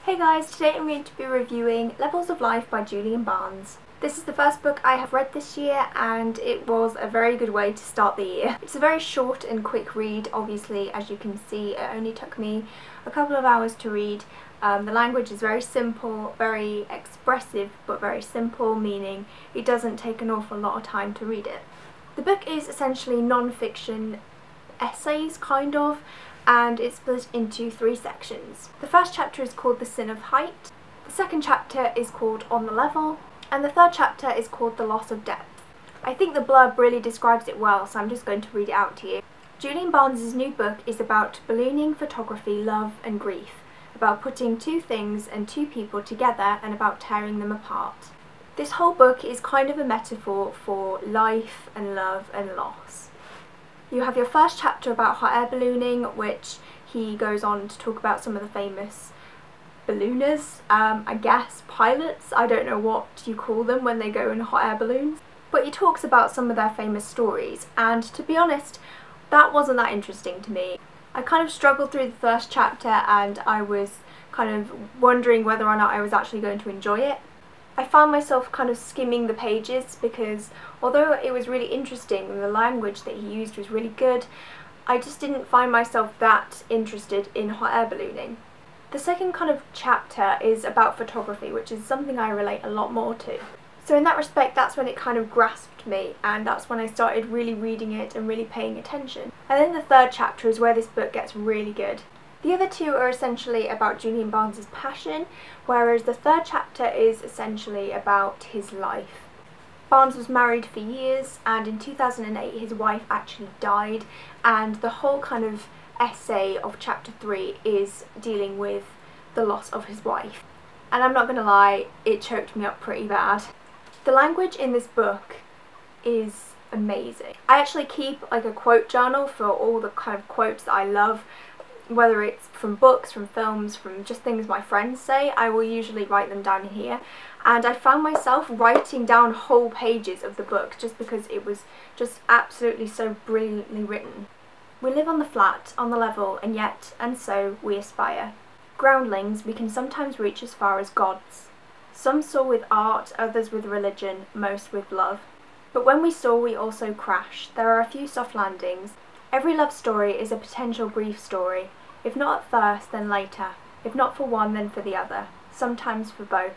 Hey guys, today I'm going to be reviewing Levels of Life by Julian Barnes. This is the first book I have read this year and it was a very good way to start the year. It's a very short and quick read, obviously, as you can see. It only took me a couple of hours to read. The language is very simple, very expressive but very simple, meaning it doesn't take an awful lot of time to read it. The book is essentially non-fiction essays, kind of, and it's split into 3 sections. The first chapter is called The Sin of Height, the second chapter is called On the Level, and the third chapter is called The Loss of Depth. I think the blurb really describes it well, so I'm just going to read it out to you. Julian Barnes' new book is about ballooning, photography, love and grief, about putting 2 things and 2 people together and about tearing them apart. This whole book is kind of a metaphor for life and love and loss. You have your first chapter about hot air ballooning, which he goes on to talk about some of the famous ballooners, I guess pilots, I don't know what you call them when they go in hot air balloons. But he talks about some of their famous stories, and to be honest, that wasn't that interesting to me. I kind of struggled through the first chapter and I was kind of wondering whether or not I was actually going to enjoy it. I found myself kind of skimming the pages because although it was really interesting and the language that he used was really good, I just didn't find myself that interested in hot air ballooning. The second kind of chapter is about photography, which is something I relate a lot more to. So in that respect, that's when it kind of grasped me, and that's when I started really reading it and really paying attention. And then the third chapter is where this book gets really good. The other 2 are essentially about Julian Barnes' passion, whereas the third chapter is essentially about his life. Barnes was married for years, and in 2008 his wife actually died, and the whole kind of essay of chapter 3 is dealing with the loss of his wife. And I'm not going to lie, it choked me up pretty bad. The language in this book is amazing. I actually keep like a quote journal for all the kind of quotes that I love. Whether it's from books, from films, from just things my friends say, I will usually write them down here. And I found myself writing down whole pages of the book just because it was just absolutely so brilliantly written. We live on the flat, on the level, and yet, and so, we aspire. Groundlings, we can sometimes reach as far as gods. Some soar with art, others with religion, most with love. But when we soar, we also crash. There are a few soft landings. Every love story is a potential grief story, if not at first, then later, if not for one, then for the other, sometimes for both.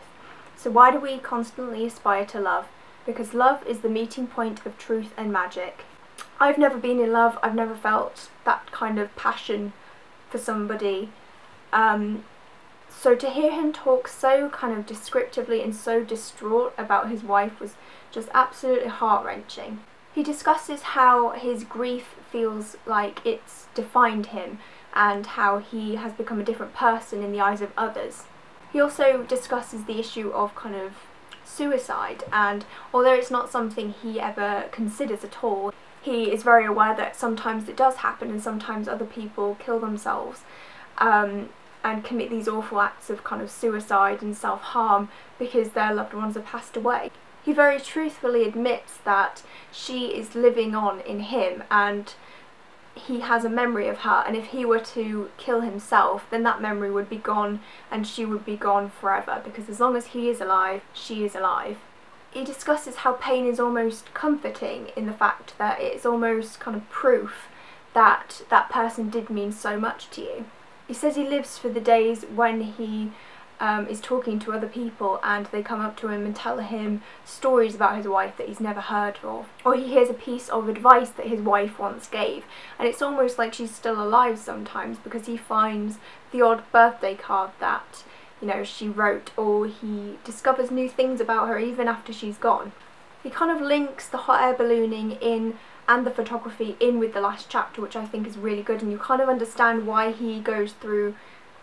So why do we constantly aspire to love? Because love is the meeting point of truth and magic. I've never been in love, I've never felt that kind of passion for somebody, so to hear him talk so kind of descriptively and so distraught about his wife was just absolutely heart-wrenching. He discusses how his grief feels like it's defined him and how he has become a different person in the eyes of others. He also discusses the issue of kind of suicide, and although it's not something he ever considers at all, he is very aware that sometimes it does happen and sometimes other people kill themselves and commit these awful acts of kind of suicide and self-harm because their loved ones have passed away. He very truthfully admits that she is living on in him and he has a memory of her, and if he were to kill himself then that memory would be gone and she would be gone forever, because as long as he is alive, she is alive. He discusses how pain is almost comforting in the fact that it's almost kind of proof that that person did mean so much to you. He says he lives for the days when he is talking to other people and they come up to him and tell him stories about his wife that he's never heard of, or he hears a piece of advice that his wife once gave, and it's almost like she's still alive sometimes because he finds the odd birthday card that, you know, she wrote, or he discovers new things about her even after she's gone. He kind of links the hot air ballooning in and the photography in with the last chapter, which I think is really good, and you kind of understand why he goes through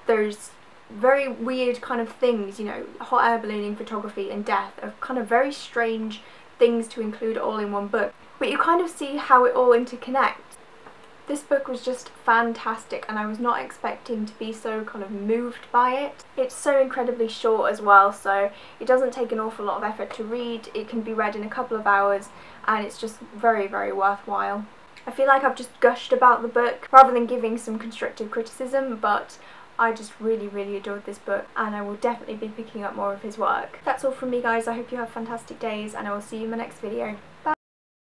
those very weird kind of things, you know, hot air ballooning, photography and death are kind of very strange things to include all in one book, but you kind of see how it all interconnects. This book was just fantastic and I was not expecting to be so kind of moved by it. It's so incredibly short as well, so it doesn't take an awful lot of effort to read. It can be read in a couple of hours and it's just very, very worthwhile. I feel like I've just gushed about the book rather than giving some constructive criticism, but I just really adored this book, and I will definitely be picking up more of his work. That's all from me, guys. I hope you have fantastic days, and I will see you in my next video. Bye!